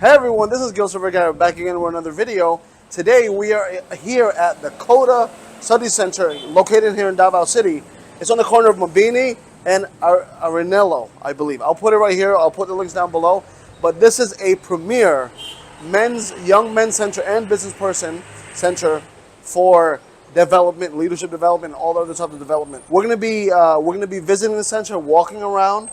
Hey everyone, this is Gilsar Vergara back again with another video. Today we are here at the Kota Study Center located here in Davao City. It's on the corner of Mabini and Arenello, I believe. I'll put it right here. I'll put the links down below. But this is a premier young men's center and business person center for development, leadership development, and all other types of development. We're gonna be visiting the center, walking around,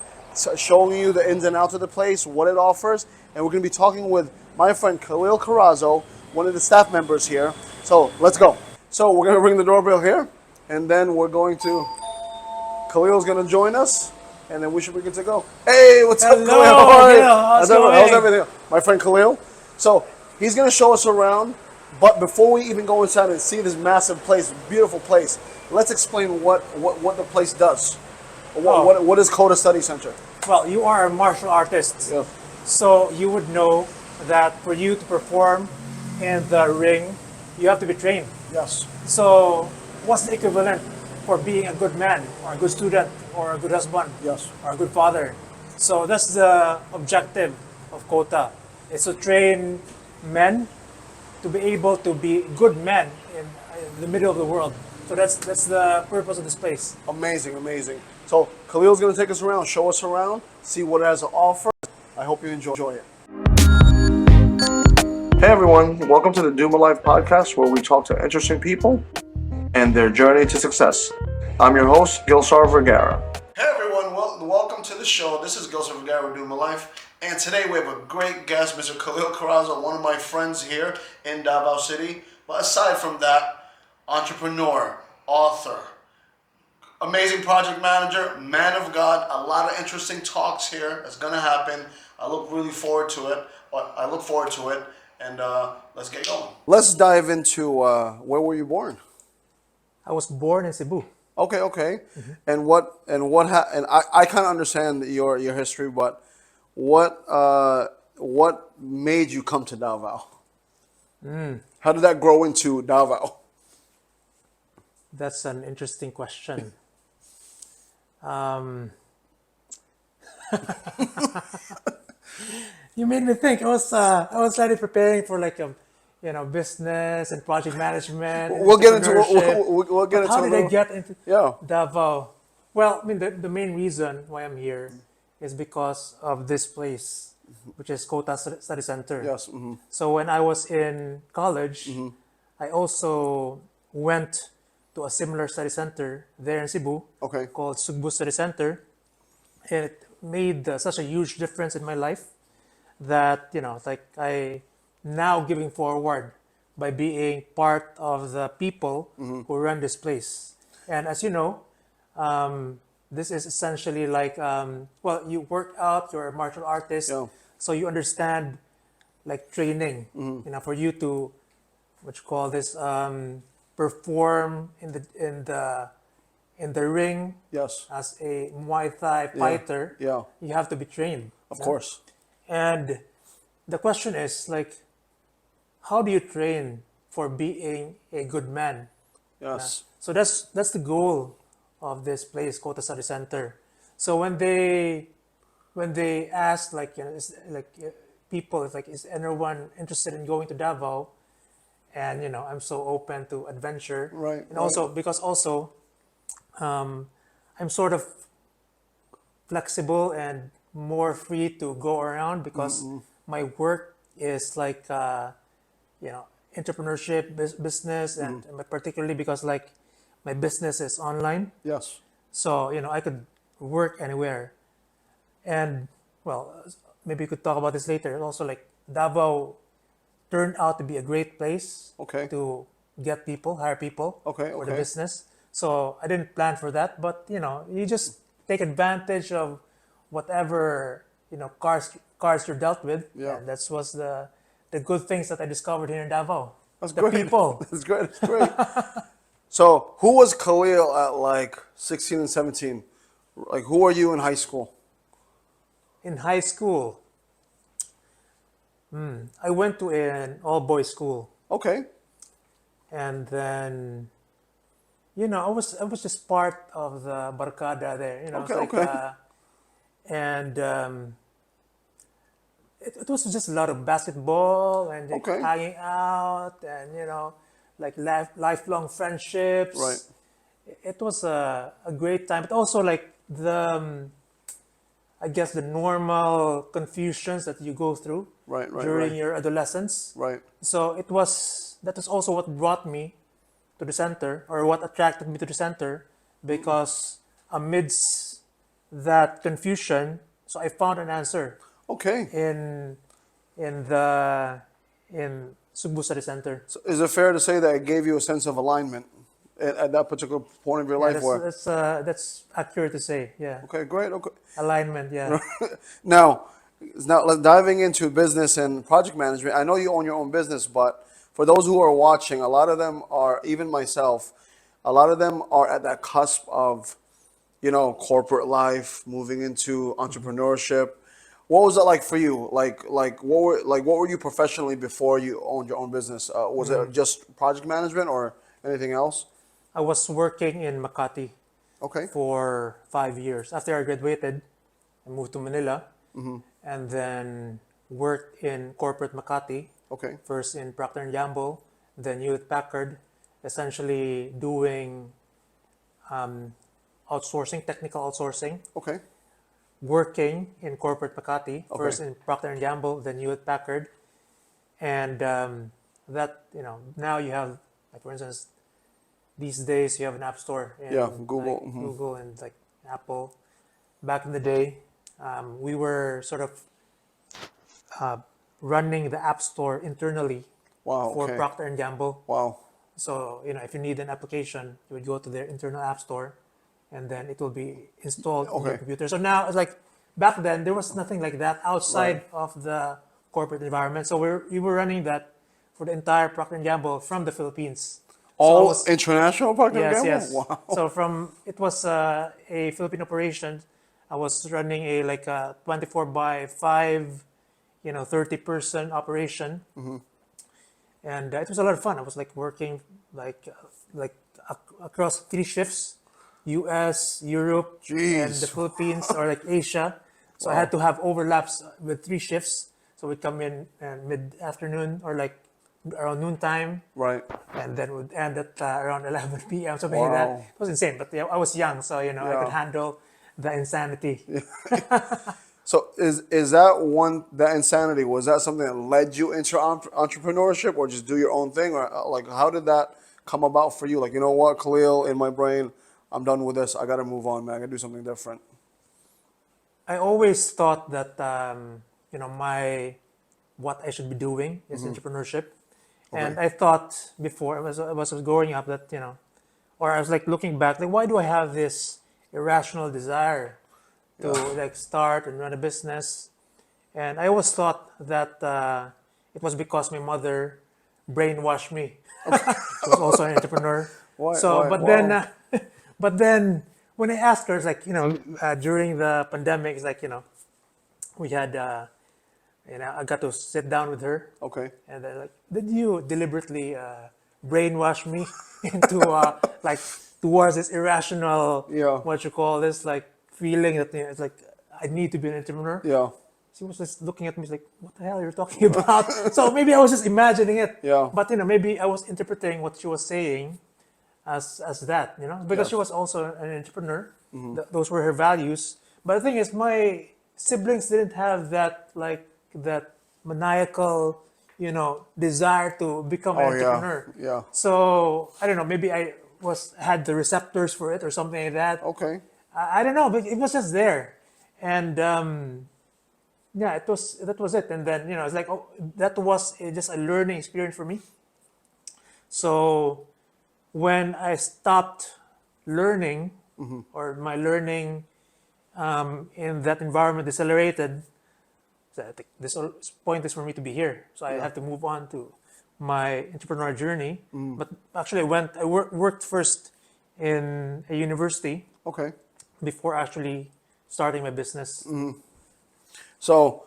showing you the ins and outs of the place, what it offers, and we're going to be talking with my friend Kahlil Corazo, one of the staff members here. So let's go. So we're going to ring the doorbell here, and then Khalil's going to join us, and then we should be good to go. Hey, what's up, Khalil? How are you? How's everything? My friend Kahlil. So he's going to show us around, but before we even go inside and see this massive place, beautiful place, let's explain what the place does. What is Kota Study Center? Well, you are a martial artist, Yeah. so you would know that for you to perform in the ring, you have to be trained. Yes. So what's the equivalent for being a good man, or a good student, or a good husband, Yes. or a good father? So that's the objective of Kota, is to train men to be able to be good men in the middle of the world. So that's the purpose of this place. Amazing, amazing. So Khalil's going to take us around, show us around, see what it has to offer. I hope you enjoy it. Hey everyone, welcome to the Do My Life podcast, where we talk to interesting people and their journey to success. I'm your host, Gilsar Vergara. Hey everyone, welcome to the show. This is Gilsar Vergara with Do My Life, and today we have a great guest, Mr. Kahlil Corazo, one of my friends here in Davao City. But aside from that, entrepreneur, author, amazing project manager, man of God, a lot of interesting talks here that's going to happen. I look forward to it, and let's get going. Let's dive into where were you born? I was born in Cebu. Okay. Mm-hmm. And I kind of understand your history, but what made you come to Davao? How did that grow into Davao? That's an interesting question. You made me think. I was already preparing for like a, business and project management. And We'll get into entrepreneurship. it. How did I get into Yeah. Davao? Well, I mean, the main reason why I'm here is because of this place, which is Kota Study Center. Yes. Mm-hmm. So when I was in college, I also went to a similar study center there in Cebu, Okay. called Cebu Study Center. And it made such a huge difference in my life that, like I now giving forward by being part of the people who run this place. And as you know, this is essentially like, you work out, you're a martial artist, Yeah. so you understand like training, for you to, what you call this, perform in the ring. Yes. As a Muay Thai fighter. Yeah. You have to be trained. Of course. And the question is like, how do you train for being a good man? Yes. So that's the goal of this place, Kota Study Center. So when they ask like, people, it's like, is anyone interested in going to Davao? And I'm so open to adventure. Right. And also because I'm sort of flexible and more free to go around because my work is like entrepreneurship business, and particularly because like my business is online. Yes. So I could work anywhere. And well, maybe we could talk about this later. Also, like Davao turned out to be a great place to get people, hire people for the business. So I didn't plan for that, but you just take advantage of whatever cards you're dealt with. Yeah. And that was the good things that I discovered here in Davao. That's the great. people. That's great. That's great. So who was Kahlil at like 16 and 17? Like who are you in high school? In high school, I went to an all-boys school. Okay. And then, I was just part of the barkada there. Okay. And it was just a lot of basketball and like Okay. hanging out and like lifelong Right. friendships. It was a great time, but also like I guess the normal confusions that you go through Right. Right. during Right. your adolescence. Right. So that was also what brought me to the center, or what attracted me to the center, because amidst that confusion, so I found an answer Okay. in the in Sugbu Study Center. So is it fair to say that it gave you a sense of alignment at that particular point of your Yeah, life where? that's accurate to say. Yeah, Okay, great. Okay. alignment. Yeah. Now, diving into business and project management, I know you own your own business, but for those who are watching, a lot of them are, even myself, a lot of them are at that cusp of, corporate life, moving into entrepreneurship. What was it like for you? What were you professionally before you owned your own business? Was it just project management or anything else? I was working in Makati Okay. for 5 years. After I graduated, I moved to Manila, and then worked in corporate Makati. Okay. First in Procter and Gamble, then Hewlett Packard, essentially doing outsourcing, technical outsourcing. Okay. Working in corporate Makati, Okay. first in Procter and Gamble, then Hewlett Packard, and that now you have, like, for instance, these days you have an app store in Yeah, Google. like Google and like Apple. Back in the day, we were sort of running the app store internally Wow. for Okay. Procter and Gamble. Wow. So if you need an application, you would go to their internal app store, and then it will be installed in your Okay. computer. So now it's like, back then there was nothing like that outside Right. of the corporate environment. So we were running that for the entire Procter and Gamble from the Philippines. So I All was, international Procter and yes, Gamble? yes. Wow. So it was a Philippine operation. I was running a 24 by 5, 30-person operation, and it was a lot of fun. I was like working across 3 shifts, U.S., Europe, and the Jeez. Philippines, or like Asia. So I had to have overlaps with 3 shifts. So we'd come in mid-afternoon, or like around noontime, Right. and then would end at around 11 p.m. Something like that. Wow. It was insane, but I was young, so I could Yeah. handle the insanity. So is that insanity, was that something that led you into entrepreneurship, or just do your own thing, or like how did that come about for you? Like, you know what, Kahlil, in my brain, I'm done with this. I got to move on, man. I got to do something different. I always thought that what I should be doing is entrepreneurship, and Okay. I thought before I was growing up that or I was like looking back, like, why do I have this irrational desire to like start and run a business? And I always thought that it was because my mother brainwashed me. She was also an entrepreneur. Why? So, Why? but then, Wow. but then when I asked her, it's like, during the pandemic, it's like, we had, I got to sit down with her, Okay. and they're like, did you deliberately brainwash me into like towards this irrational, Yeah. what you call this, like feeling that it's like I need to be an entrepreneur? Yeah. She was just looking at me like, what the hell are you talking about? So maybe I was just imagining it. Yeah. But maybe I was interpreting what she was saying as that, because she Yes. was also an entrepreneur. Those were her values. But the thing is, my siblings didn't have that maniacal, desire to become an Oh yeah. entrepreneur. Yeah. So I don't know, maybe I had the receptors for it or something like that. Okay. I don't know, but it was just there. And yeah, that was it. And then it's like, oh, that was just a learning experience for me. So when I stopped learning, or my learning in that environment decelerated, so I think this point is for me to be here. So I have to move on to my entrepreneurial journey. But actually, I worked first in a university Okay. before actually starting my business. So,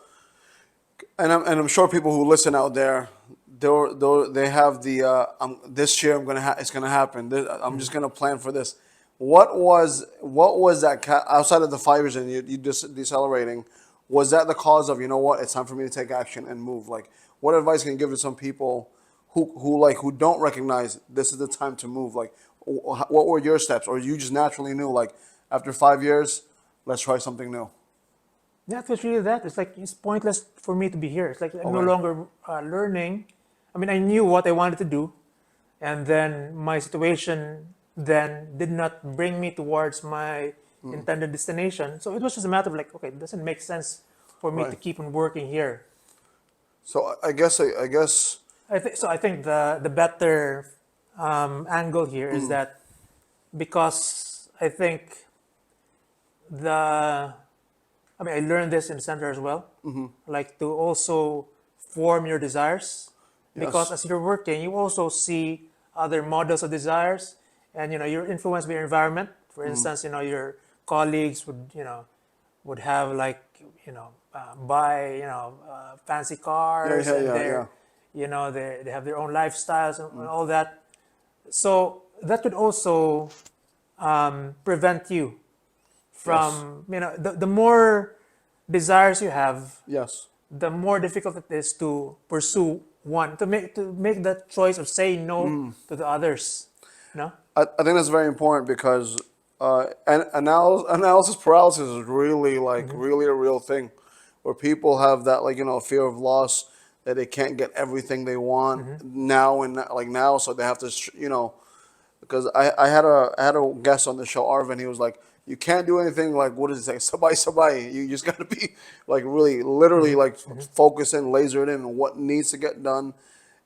and I'm sure people who listen out there, they have the this year it's gonna happen. I'm just gonna plan for this. What was that outside of the 5 years and you just decelerating? Was that the cause of, you know what, it's time for me to take action and move? Like, what advice can you give to some people who don't recognize this is the time to move? Like, what were your steps, or you just naturally knew, like, after 5 years, let's try something new? Yeah, it was really that. It's like it's pointless for me to be here. It's like I'm no Okay. longer learning. I mean, I knew what I wanted to do, and then my situation then did not bring me towards my intended destination. So it was just a matter of like, okay, it doesn't make sense for me to Right. keep on working here. So I guess. I think the better angle here is that because I think the I mean I learned this in the center as well, like to also form your desires, because Yes. as you're working you also see other models of desires, and you're influenced by your environment. For instance, your colleagues would have like buy fancy Yeah, cars, yeah, and yeah, yeah. they have their own lifestyles and all that. So that could also prevent you Yes. from the more desires you have, Yes. the more difficult it is to pursue one, to make that choice of saying no to the others. No. I think that's very important because analysis paralysis is really, like, really a real thing, where people have that, like, fear of loss, that they can't get everything they want now, and like now, so they have to because I had a guest on the show, Arvin. He was like, you can't do anything, like, what does it say, sabai sabai. You just got to be, like, really literally, like, focus in, laser it in on what needs to get done,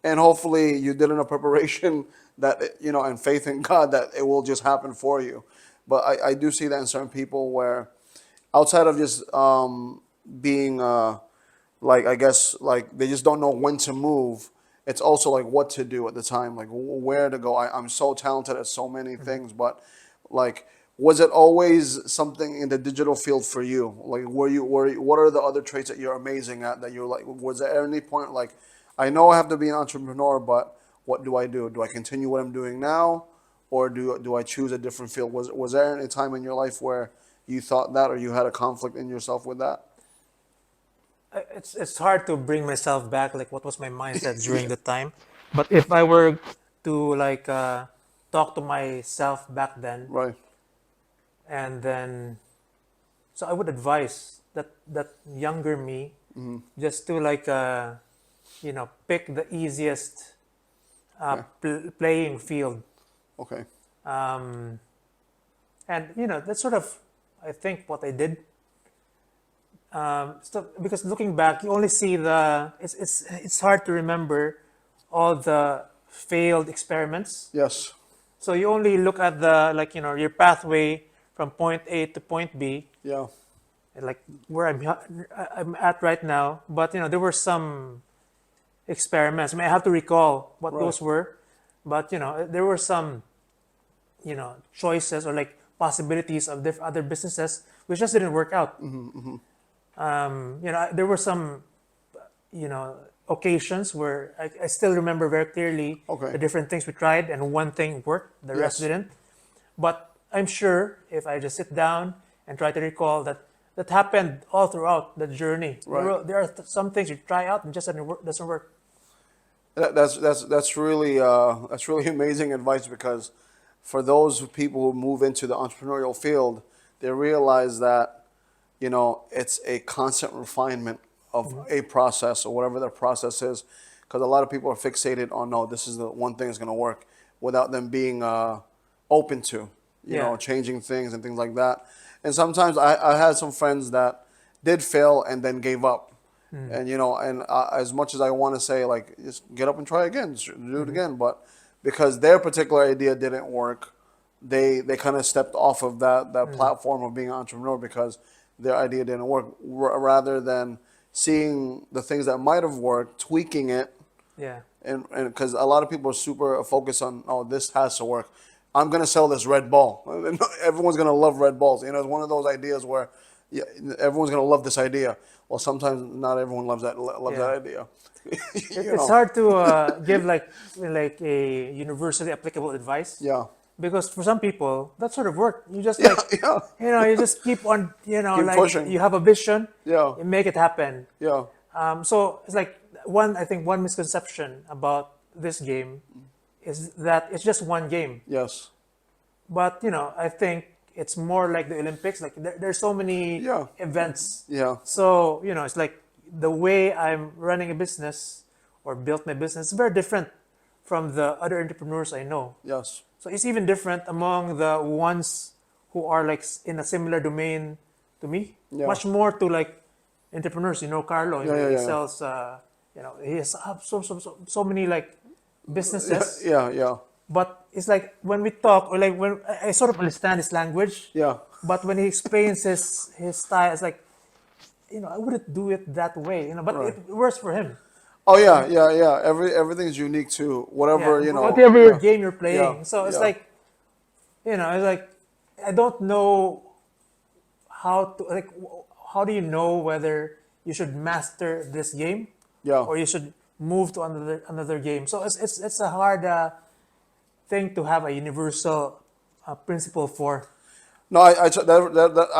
and hopefully you did enough preparation that and faith in God that it will just happen for you. But I do see that in certain people, where outside of just being like, I guess, like, they just don't know when to move. It's also like what to do at the time, like where to go. I'm so talented at so many things, but, like, was it always something in the digital field for you? Like, what are the other traits that you're amazing at, that you're like, was there any point, like, I know I have to be an entrepreneur, but what do I do? Do I continue what I'm doing now, or do I choose a different field? Was there any time in your life where you thought that, or you had a conflict in yourself with that? It's hard to bring myself back, like what was my mindset during the time. But if I were to like talk to myself back then, Right. and then so I would advise that younger me just to like pick the easiest Okay. playing field. Okay. um, and that's sort of, I think, what I did. So because looking back, you only see it's hard to remember all the failed experiments. Yes. So you only look at the like your pathway from point A to point B, Yeah. and like where I'm at right now. But there were some experiments. I mean, I have to recall what Right. those were, but there were some choices or like possibilities of other businesses which just didn't work out. There were some occasions where I still remember very clearly Okay. the different things we tried, and one thing worked, the rest Yes. didn't. But I'm sure if I just sit down and try to recall that happened all throughout the journey. Right. There are some things you try out and just doesn't work. That's really amazing advice, because for those people who move into the entrepreneurial field, they realize that it's a constant refinement of a process, or whatever their process is, because a lot of people are fixated on, no, this is the one thing that's going to work, without them being open to Yeah. changing things and things like that. And sometimes I had some friends that did fail and then gave up. And as much as I want to say, like, just get up and try again, just do it again, but because their particular idea didn't work, they kind of stepped off of that platform of being an entrepreneur, because their idea didn't work, rather than seeing the things that might have worked, tweaking it. Yeah. And because a lot of people are super focused on, oh, this has to work, I'm gonna sell this red ball. Everyone's gonna love red balls. It's one of those ideas where, yeah, everyone's gonna love this idea. Well, sometimes not everyone loves that Yeah. idea. It's hard to give like a universally applicable advice. Yeah. because for some people that sort of work. You just Yeah, like, yeah. you just keep on, Keep like pushing. you have a vision, Yeah, you make it happen. yeah. So it's like I think one misconception about this game is that it's just one game. Yes. But I think it's more like the Olympics. Like there's so many Yeah. events. Yeah. So it's like the way I'm running a business or built my business is very different from the other entrepreneurs I know. Yes. So it's even different among the ones who are like in a similar domain to me. Yeah. Much more to like entrepreneurs. Carlo. Yeah, yeah, He yeah, yeah. sells. He has so many like businesses. Yeah, yeah. But it's like when we talk, or like when I sort of understand his language, Yeah. but when he explains his style, it's like, I wouldn't do it that way, but Right. it works for him. Oh yeah, yeah, yeah. Everything's unique to Yeah, whatever, whatever Yeah. game you're Yeah. playing. So it's Yeah. like, it's like I don't know how to like. How do you know whether you should master this game Yeah. or you should move to another game? So it's a hard thing to have a universal principle for. No, I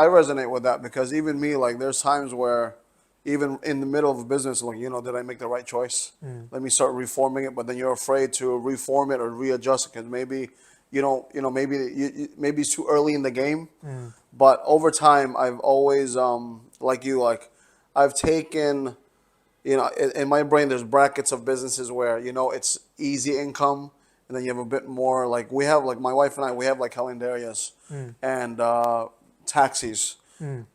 resonate with that because even me, like, there's times where, even in the middle of a business, like, did I make the right choice? Let me start reforming it, but then you're afraid to reform it or readjust it because maybe, maybe it's too early in the game. But over time, I've always, like, I've taken, in my brain, there's brackets of businesses where, it's easy income. And then you have a bit more, like, we have, like, my wife and I, we have like calendarias and taxis.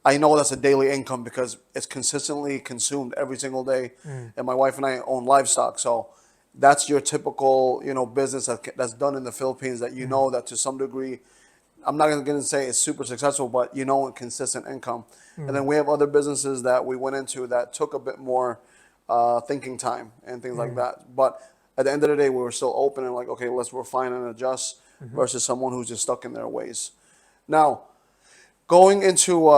I know that's a daily income because it's consistently consumed every single day. And my wife and I own livestock. So that's your typical, business that's done in the Philippines that that to some degree, I'm not going to say it's super successful, but consistent income. And then we have other businesses that we went into that took a bit more thinking time and things like that. But at the end of the day, we were still open and like, okay, let's refine and adjust versus someone who's just stuck in their ways. Now, going into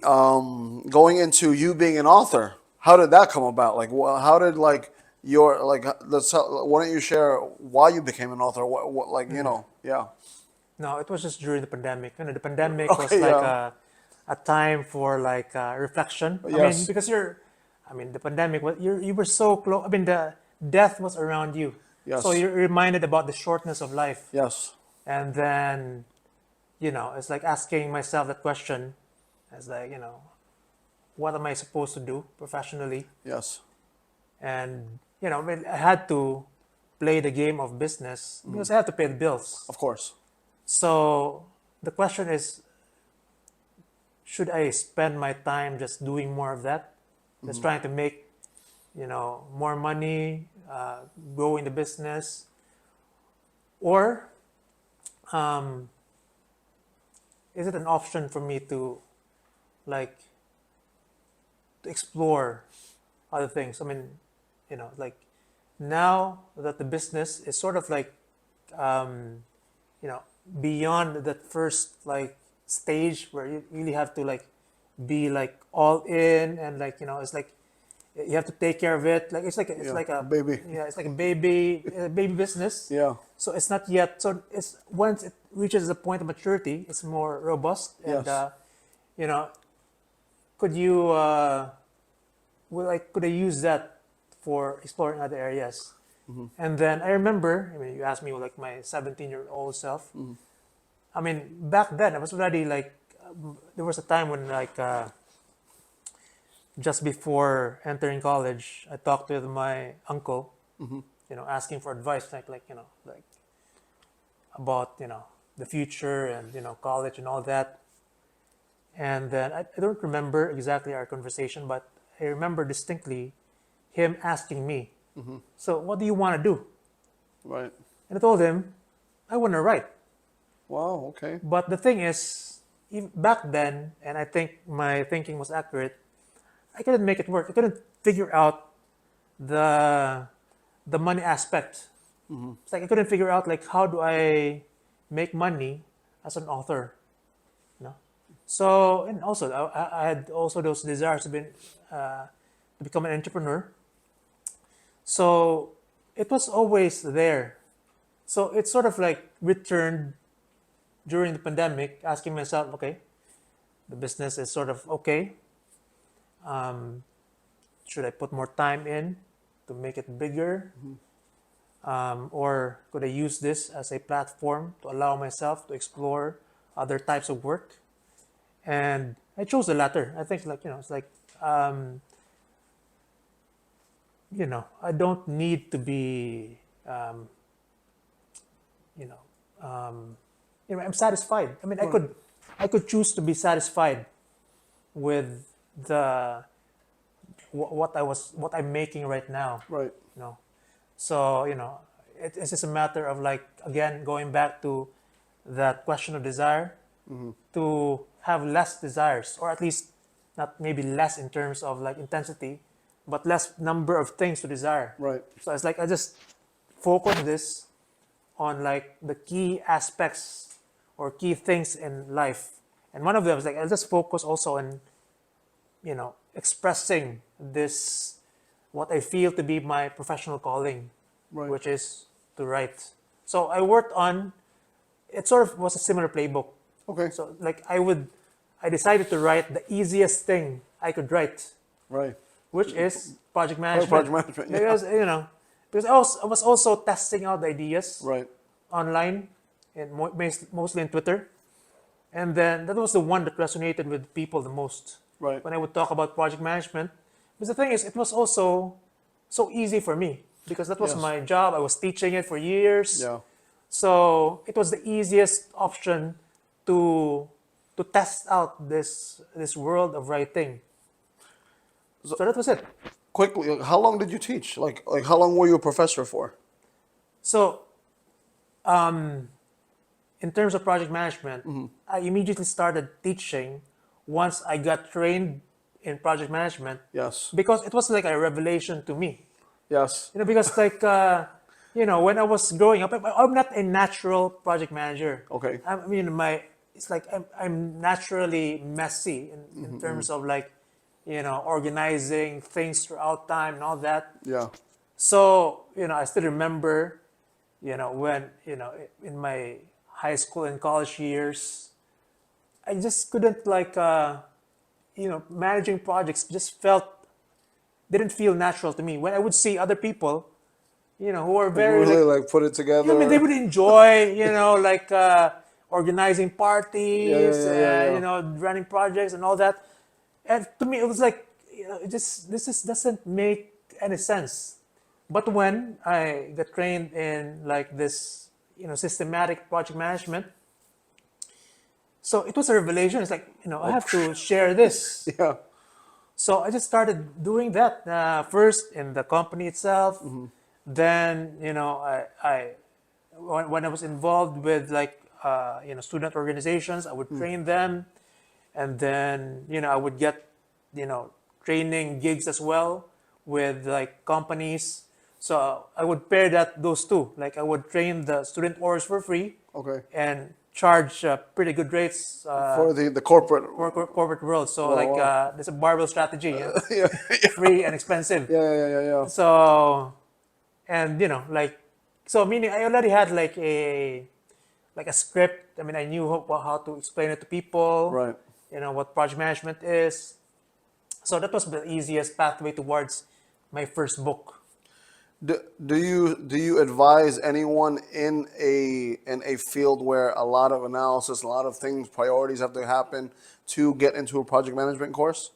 you being an author, how did that come about? Like, how did like your like? Why don't you share why you became an author? What like yeah. No, it was just during the pandemic. The pandemic was Okay, like yeah. a time for like reflection. I mean, Yes. because the pandemic was you were so close. I mean, the death was around you, so Yes. you're reminded about the shortness of life. Yes. And then, it's like asking myself that question. It's like, what am I supposed to do professionally? Yes. And I mean, I had to play the game of business because I had to pay the bills. Of course. So the question is, should I spend my time just doing more of that, just trying to make, more money, grow in the business, or is it an option for me to like to explore other things? I mean, like now that the business is sort of like beyond that first like stage where you really have to like be like all in and like it's like you have to take care of it, like it's like a baby. yeah, it's like a baby business. Yeah. So it's not yet, so it's once it reaches the point of maturity, it's more robust. And Yes. you know could you could I use that for exploring other areas? And then I remember, I mean, you asked me like my 17-year-old self. I mean, back then I was already like, there was a time when like just before entering college, I talked with my uncle, asking for advice, like about the future and college and all that. And then I don't remember exactly our conversation, but I remember distinctly him asking me, "So what do you want to do?" Right. And I told him, "I want to write." Wow. Okay. But the thing is, back then, and I think my thinking was accurate, I couldn't make it work. I couldn't figure out the money aspect. It's like I couldn't figure out like how do I make money as an author, you know. So, and also I had also those desires to become an entrepreneur. So it was always there, So it's sort of like returned during the pandemic, asking myself, okay, the business is sort of okay. Should I put more time in to make it bigger? Or could I use this as a platform to allow myself to explore other types of work? And I chose the latter. I think, like, it's like, I don't need to be, you know, I'm satisfied. I mean, I could choose to be satisfied with the what I'm making right now. Right. So it's just a matter of, like, again, going back to that question of desire, to have less desires, or at least not maybe less in terms of like intensity, but less number of things to desire. Right. So it's like I just focus this on like the key aspects or key things in life, and one of them is like I just focus also on expressing this, what I feel to be my professional calling, Right. which is to write. So I worked on, it sort of was a similar playbook. Okay. So like I decided to write the easiest thing I could write, Right. which is project management. Project management. Yeah. Because I was also testing out the ideas Right. online, and mostly in Twitter. And then that was the one that resonated with people the most. Right. When I would talk about project management. Because the thing is, it was also so easy for me because that was Yes. my job. I was teaching it for years. Yeah. So it was the easiest option to test out this world of writing. So that was it. Quickly, how long did you teach? Like how long were you a professor for? So in terms of project management, I immediately started teaching once I got trained in project management. Yes. Because it was like a revelation to me. Yes. Because like, when I was growing up, I'm not a natural project manager. Okay. I mean, it's like I'm naturally messy in terms of like, organizing things throughout time and all that. Yeah. So, I still remember, when, in my high school and college years, I just couldn't like, managing projects just didn't feel natural to me. When I would see other people, who are very Really like, like put it together. I mean, they would enjoy, like organizing parties, Yeah. running projects and all that. And to me, it was like, this doesn't make any sense. But when I got trained in like this, systematic project management, so it was a revelation. It's like, I have to share this. Yeah. So I just started doing that first in the company itself. Then, when I was involved with like, student organizations, I would train them. And then, I would get, training gigs as well with like companies. So I would pair those two. Like I would train the student orgs for free. Okay. And charge pretty good rates For the corporate. corporate world. So wow. there's a barbell strategy, Yeah. free and expensive. Yeah. So, and so meaning I already had like a script. I mean, I knew how to explain it to people. Right. What project management is. So that was the easiest pathway towards my first book. Do you advise anyone in a field where a lot of analysis, a lot of things, priorities have to happen to get into a project management course?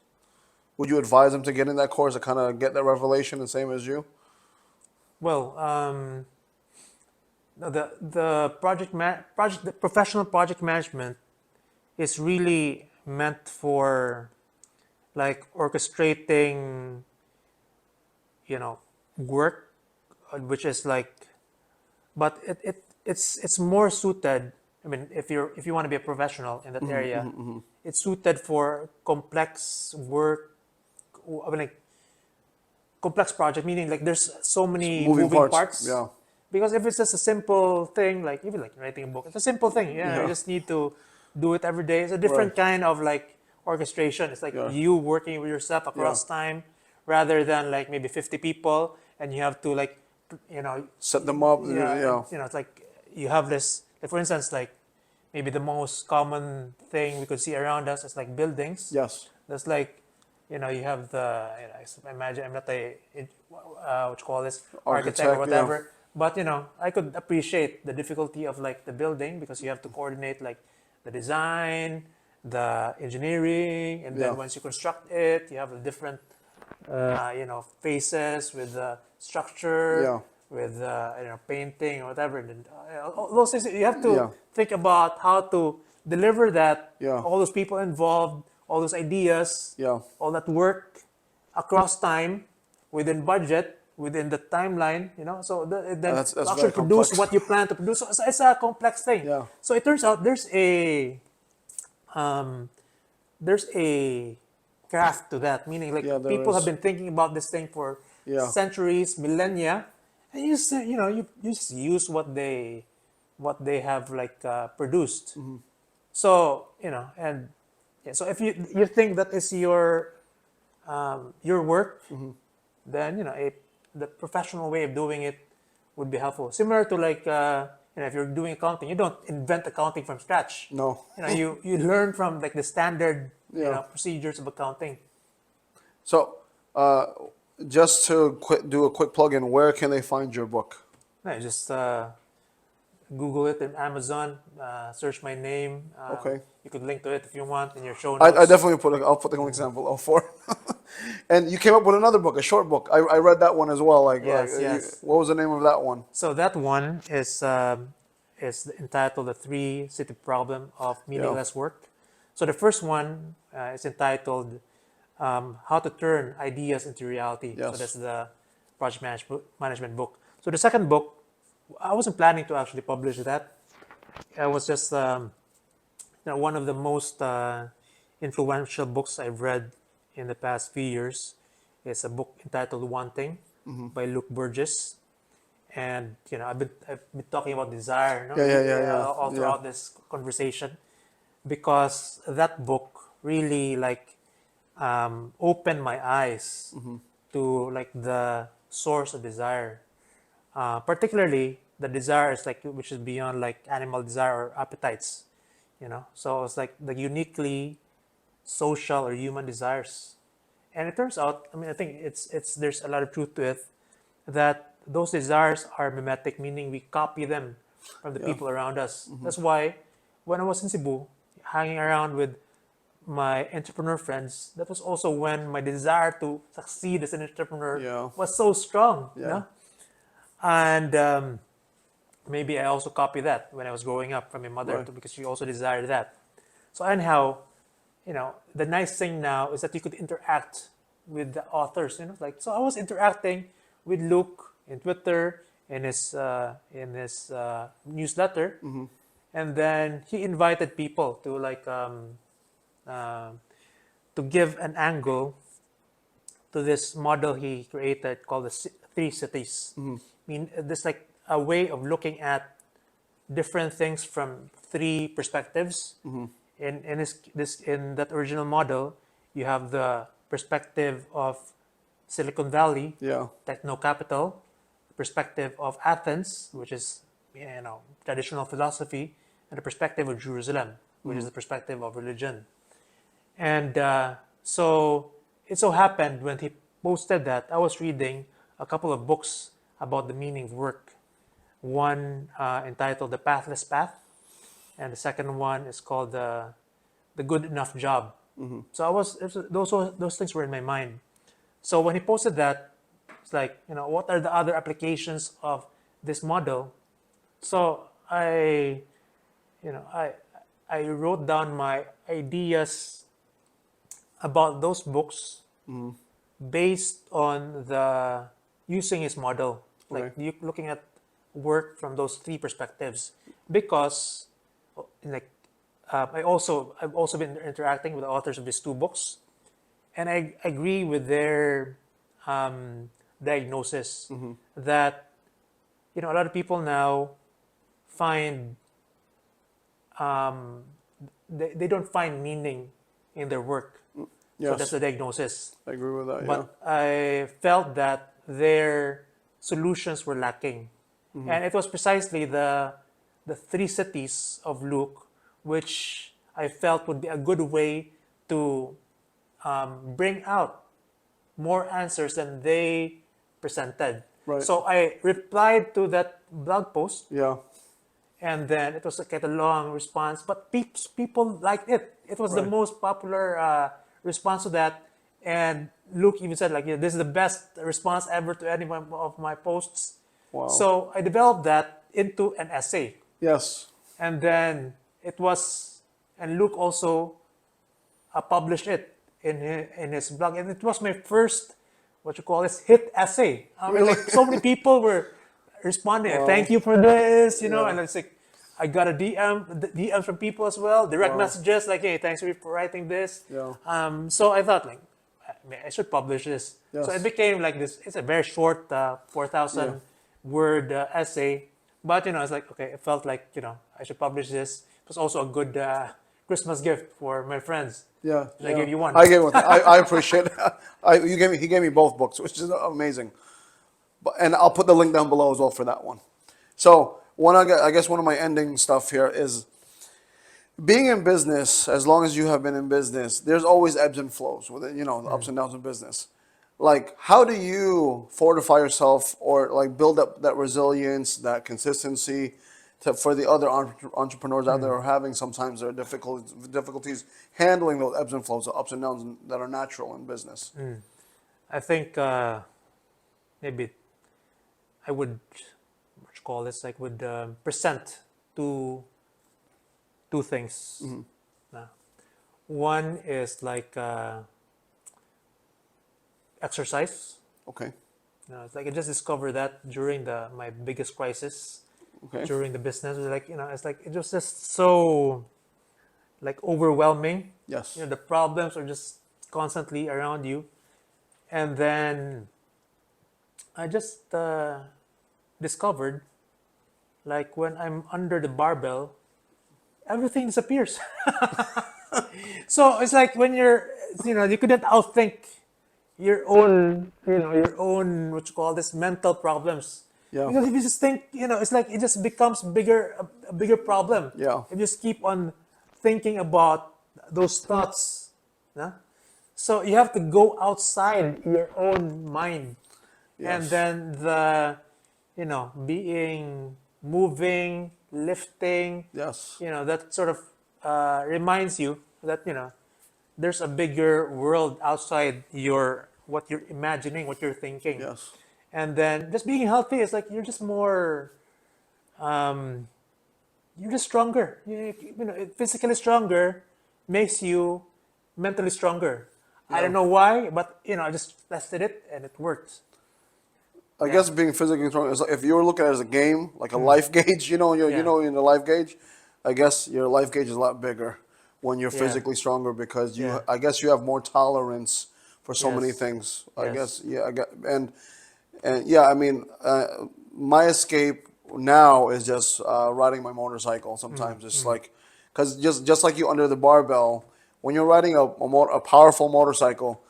Would you advise them to get in that course to kind of get that revelation the same as you? Well, the professional project management is really meant for like orchestrating, work, which is like, but it's more suited. I mean, if you want to be a professional in that area, it's suited for complex work. I mean, like complex project, meaning like there's so many moving parts. Yeah. Because if it's just a simple thing, like even like writing a book, it's a simple thing. Yeah. You just need to do it every day. It's a different kind of like orchestration. It's like you working with yourself across time, rather than like maybe 50 people, and you have to like Set them up. yeah, it's like you have this, like for instance, like maybe the most common thing we could see around us is like buildings. Yes. That's like, you have I imagine I'm not what you call this, architect or Architect. Yeah. whatever, but I could appreciate the difficulty of like the building because you have to coordinate like the design, the engineering, and then Yeah. once you construct it, you have the different phases with the structure, Yeah. with painting or whatever. And then, all those things you have to Yeah. think about how to deliver that. Yeah. All those people involved, all those ideas, Yeah. all that work across time, within budget, within the timeline. So then That's to actually very produce complex. what you plan to produce. So it's a complex thing. Yeah. So it turns out um, there's a craft to that, meaning like Yeah, there people have is. been thinking about this thing for Yeah. centuries, millennia, and you just, you just use what they have like produced. Mm-hmm. So and yeah, so if you think that is your work, Mm-hmm. then the professional way of doing it would be helpful. Similar to like if you're doing accounting, you don't invent accounting from scratch. No. You learn from like the standard Yeah. procedures of accounting. So, just to do a quick plug in, where can they find your book? No, just Google it in Amazon, search my name. Okay. You could link to it if you want in your show I notes. definitely I'll put the example of for. And you came up with another book, a short book. I read that one as well. Yes, yes. What was the name of that one? So that one is entitled "The Three-City Problem of Meaningless Work." So the first one is entitled "How to Turn Ideas into Reality." Yes. So that's the project management book. So the second book, I wasn't planning to actually publish that. It was just one of the most influential books I've read in the past few years. It's a book entitled "Wanting" by Luke Burgess. And I've been talking about desire, Yeah. all throughout this conversation, because that book really like opened my eyes to like the source of desire, particularly the desire is like which is beyond like animal desire or appetites, So it's like the uniquely social or human desires, and it turns out, I mean, I think it's there's a lot of truth to it that those desires are mimetic, meaning we copy them from the people around us. That's why when I was in Cebu, hanging around with my entrepreneur friends, that was also when my desire to succeed as an entrepreneur Yeah. was so strong. Yeah. And maybe I also copied that when I was growing up from my mother Right. too, because she also desired that. So anyhow, the nice thing now is that you could interact with the authors. Like so, I was interacting with Luke in Twitter, in his newsletter, and then he invited people to like to give an angle to this model he created called the three cities. I mean, this like a way of looking at different things from three perspectives. In that original model, you have the perspective of Silicon Valley, Yeah. techno capital, perspective of Athens, which is traditional philosophy, and the perspective of Jerusalem, which is the perspective of religion. And so it so happened when he posted that, I was reading a couple of books about the meaning of work. One entitled "The Pathless Path," and the second one is called "The Good Enough Job." So those things were in my mind. So when he posted that, it's like, what are the other applications of this model? So I wrote down my ideas about those books based on the using his model, like Okay. you looking at work from those three perspectives. Because like I've also been interacting with the authors of these two books, and I agree with their diagnosis that a lot of people now find they don't find meaning in their work. So that's Yes. the diagnosis. I agree with that. But I felt that their solutions were lacking. And it was precisely the three cities of Luke, which I felt would be a good way to bring out more answers than they presented. Right. So I replied to that blog post, Yeah. and then it was a long response, but people liked it. It was the Right. most popular response to that. And Luke even said, like, this is the best response ever to any of my posts. Wow. So I developed that into an essay. Yes. And then and Luke also published it in his blog. And it was my first, hit essay. I mean, like, so many people were responding. Wow. Thank you for this, Yeah. and it's like, I got a DMs from people as well, direct messages like, hey, thanks for writing this. Yeah. So I thought, like, I should publish this. Yes. So it became like this. It's a very short 4,000 word essay, but it's like, okay, it felt like I should publish this. It was also a good Christmas gift for my friends. Yeah. I gave you one. I gave one. I appreciate it. He gave me both books, which is amazing. And I'll put the link down below as well for that one. So I guess one of my ending stuff here is being in business. As long as you have been in business, there's always ebbs and flows with it. The ups and downs of business. Like, how do you fortify yourself or like build up that resilience, that consistency, for the other entrepreneurs out there who are having sometimes their difficulties handling those ebbs and flows, the ups and downs that are natural in business? I think maybe I would, present two things. One is like exercise. Okay. It's like I just discovered that during my biggest crisis. Okay. During the business, it's like it was just so like overwhelming. Yes. The problems are just constantly around you, and then I just discovered, like, when I'm under the barbell, everything disappears. So it's like when you couldn't outthink your own mental problems. Yeah. Because if you just think, it's like it just becomes a bigger problem. Yeah. If you just keep on thinking about those thoughts. Yeah? So you have to go outside your own mind. And Yes. then moving, lifting, Yes. that sort of reminds you that, there's a bigger world outside what you're imagining, what you're thinking. Yes. And then just being healthy is like you're just more, you're just stronger. Physically stronger makes you mentally stronger. I don't know why, but I just tested it and it worked. I guess being physically strong is like, if you were looking at it as a game, like a life gauge, in the life gauge, I guess your life gauge is a lot bigger when you're physically stronger because I guess you have more tolerance for so many things. I guess, I mean, my escape now is just riding my motorcycle. Sometimes it's like, because just like you under the barbell, when you're riding a powerful motorcycle,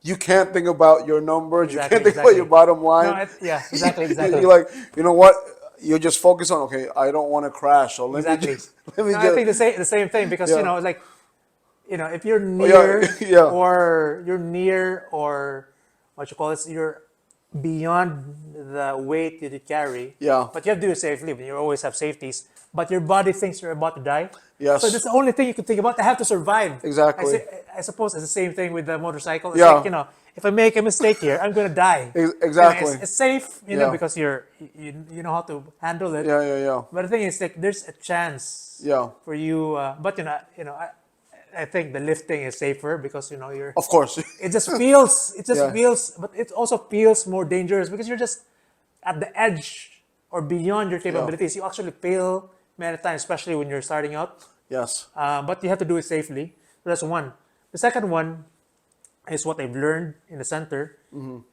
you can't think about your numbers. You can't think about your bottom line. No, exactly. You're like, you know what? You just focus on, okay, I don't want to crash. So let me just. I think the same thing because like, if you're near or you're beyond the weight that you carry. Yeah. But you have to do it safely. You always have safeties. But your body thinks you're about to die. Yes. So that's the only thing you can think about. I have to survive. Exactly. I suppose it's the same thing with the motorcycle. It's Yeah. like, if I make a mistake here, I'm gonna die. Exactly. It's safe, because you know how to handle it. Yeah. But the thing is, like, there's a chance for you. But I think the lifting is safer because you're. Of course. It just feels. But it also feels more dangerous because you're just at the edge or beyond your capabilities. You actually fail many times, especially when you're starting out. Yes. But you have to do it safely. So that's one. The second one is what I've learned in the center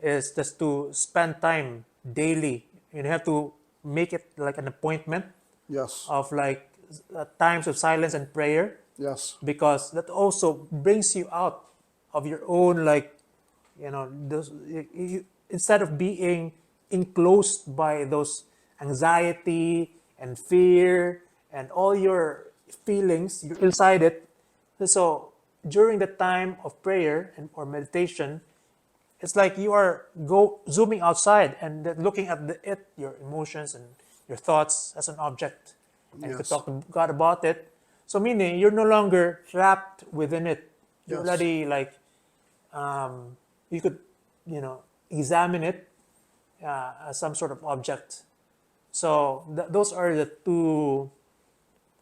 is just to spend time daily. You have to make it like an appointment Yes. of like times of silence and prayer. Yes. Because that also brings you out of your own, like, those, instead of being enclosed by those anxiety and fear and all your feelings, you're inside it. So during the time of prayer and or meditation, it's like you are zooming outside and then looking at your emotions and your thoughts as an object, and you could Yes. talk to God about it. So meaning you're no longer trapped within it. You're Yes. already like you could examine it as some sort of object. So those are the two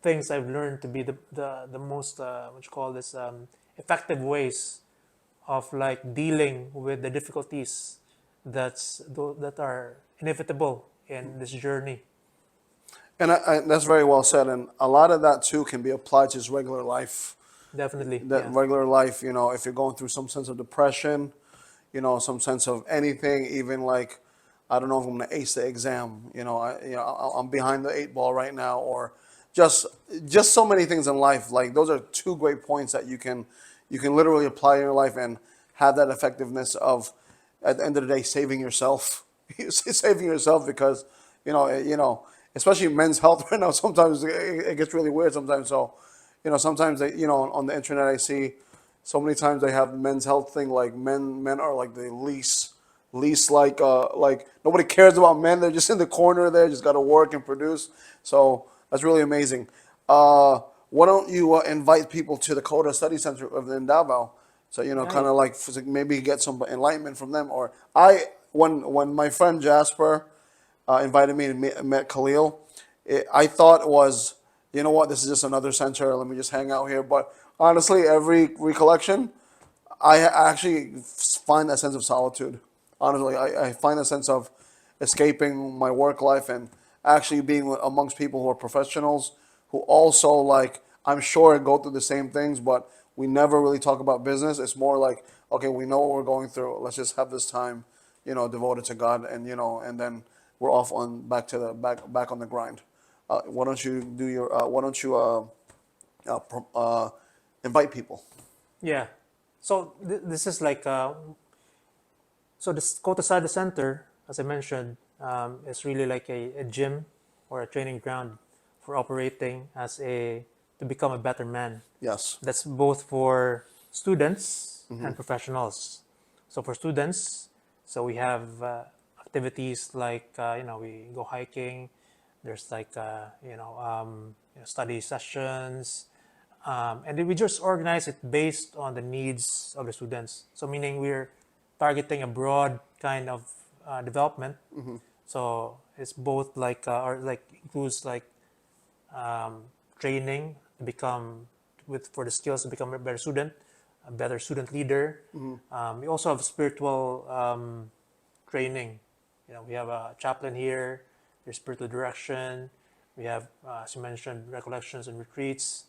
things I've learned to be the most what you call this effective ways of like dealing with the difficulties that are inevitable in this journey. And that's very well said. And a lot of that too can be applied to just regular life. Definitely, That yeah. regular life, if you're going through some sense of depression, some sense of anything, even like, I don't know if I'm going to ace the exam, I'm behind the eight ball right now, or just so many things in life. Like those are two great points that you can literally apply in your life and have that effectiveness of, at the end of the day, saving yourself, saving yourself, because especially men's health right now. Sometimes it gets really weird. Sometimes, so sometimes on the internet I see so many times they have men's health thing, like men are like the least like nobody cares about men. They're just in the corner there, just got to work and produce. So that's really amazing. Why don't you invite people to the Kota Study Center in Davao? So kind Right. of like maybe get some enlightenment from them. Or when my friend Jasper invited me to met Kahlil, I thought it was, you know what, this is just another center. Let me just hang out here. But honestly, every recollection, I actually find that sense of solitude. Honestly, I find a sense of escaping my work life and actually being amongst people who are professionals, who also, like, I'm sure go through the same things, but we never really talk about business. It's more like, okay, we know what we're going through. Let's just have this time, devoted to God, and and then we're off on back on the grind. Why don't you do your? Why don't you invite people? Yeah. So this is like so this Kota Study Center, as I mentioned, is really like a gym or a training ground for operating as to become a better man. Yes. That's both for students and professionals. So for students, so we have activities like we go hiking. There's like study sessions, and then we just organize it based on the needs of the students. So meaning we're targeting a broad kind of development. So it's both like or like includes like training to become for the skills to become a better student, a better student leader. We also have spiritual training. We have a chaplain here. There's spiritual direction. We have, as you mentioned, recollections and retreats.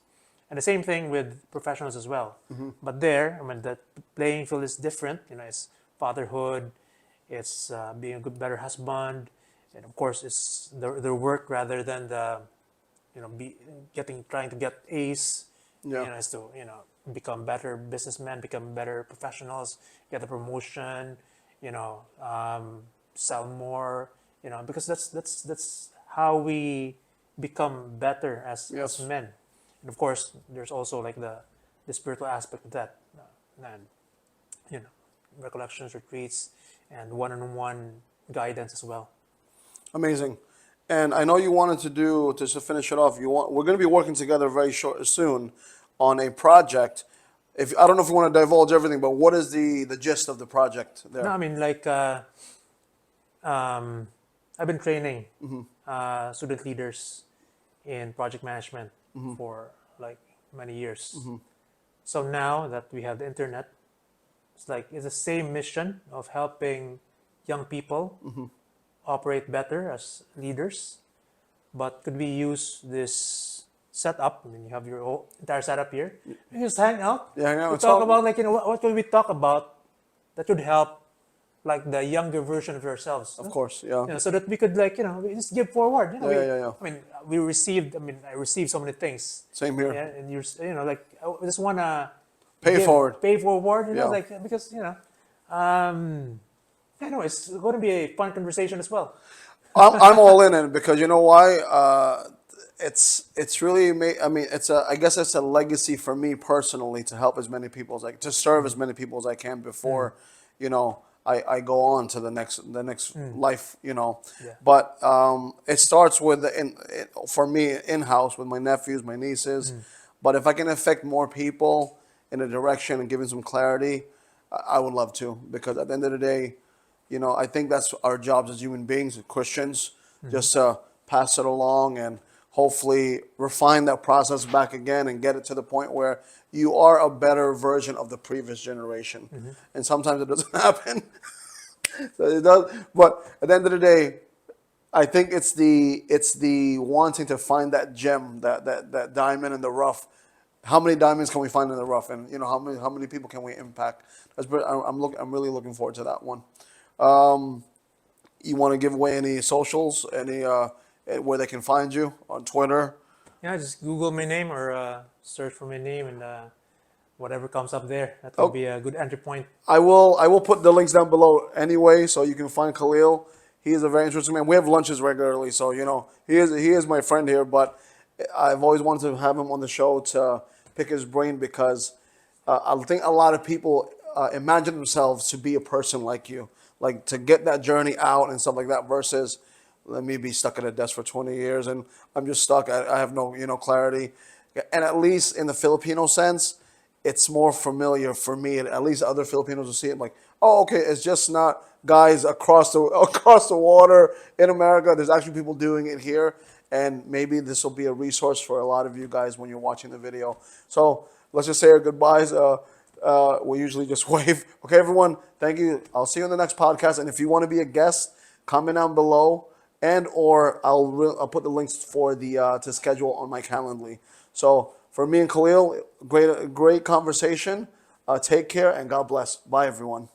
And the same thing with professionals as well. But there, I mean, the playing field is different. It's fatherhood, it's being a better husband, and of course, it's their work rather than the, trying to get A's. Yeah. Is to become better businessmen, become better professionals, get a promotion, sell more. Because that's how we become better as Yes. men. And of course, there's also like the spiritual aspect of that, and recollections, retreats, and one-on-one guidance as well. Amazing. And I know you wanted to do, just to finish it off, we're going to be working together very soon on a project. If I don't know if you want to divulge everything, but what is the gist of the project No, there? I mean like I've been training student leaders in project management for like many years. So now that we have the internet, it's the same mission of helping young people operate better as leaders. But could we use this setup? I mean, you have your whole entire setup here. We just hang out. Yeah, hang on. We It's talk all, about like what could we talk about that would help like the younger version of yourselves. of course, yeah. So that we could like we just give forward. Yeah. I mean, we received. I mean, I received so many things. Same here. Yeah, and like I just wanna Pay it forward. pay forward. Yeah. Like because um, I know it's going to be a fun conversation as well. I'm all in it because you know why? It's really I mean it's a I guess it's a legacy for me personally to help as many people as I to serve as many people as I can before, you know, I go on to the next life, you know. Yeah. But it starts with for me in house with my nephews, my nieces. But if I can affect more people in a direction and giving some clarity, I would love to because at the end of the day, you know, I think that's our jobs as human beings, Christians, just to pass it along and hopefully refine that process back again and get it to the point where you are a better version of the previous generation. And sometimes it doesn't happen. So it does, but at the end of the day, I think it's the wanting to find that gem, that diamond in the rough. How many diamonds can we find in the rough, and you know how many people can we impact? I'm really looking forward to that one. You want to give away any socials, any where they can find you on Twitter? Yeah, just Google my name or search for my name and whatever comes up there. That will Oh, be a good entry point. I will put the links down below anyway, so you can find Kahlil. He is a very interesting man. We have lunches regularly, so you know he is my friend here. But I've always wanted to have him on the show to pick his brain because I think a lot of people imagine themselves to be a person like you, like to get that journey out and stuff like that. Versus let me be stuck at a desk for 20 years and I'm just stuck. I have no clarity. And at least in the Filipino sense, it's more familiar for me, and at least other Filipinos will see it like, oh, okay, it's just not guys across the across the water in America. There's actually people doing it here, and maybe this will be a resource for a lot of you guys when you're watching the video. So let's just say our goodbyes. We usually just wave. Okay, everyone, thank you. I'll see you in the next podcast, and if you want to be a guest, comment down below, and or I'll put the links for the to schedule on my Calendly. So for me and Kahlil, great conversation. Take care and God bless. Bye, everyone.